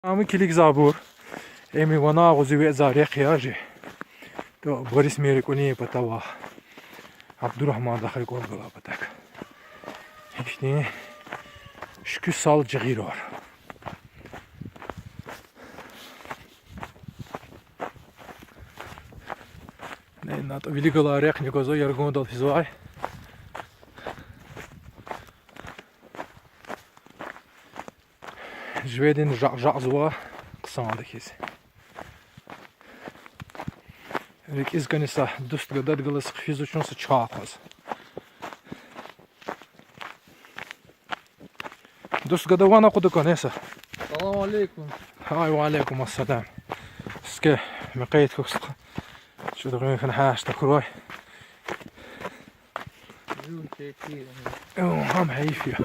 Mamy kilik zabur. Emi wana guziwe zariya khiyaji. To Boris Merikuni patawa. Abdurrahman daxil qoldular batak. İşte şükür sal cığır var. Na to великого рехника за яргон дал физвай. Жведин жак зуа кысанды кез. Рек изганиса дуст гадат галас физучунса чаказ. Дуст гадавана куда канеса. Салам алейкум. Ай ва алейкум ассалам. Ске мекайт кокск. شو دغري في الحاش تكروي Jul, kijk hier. هم هيفيا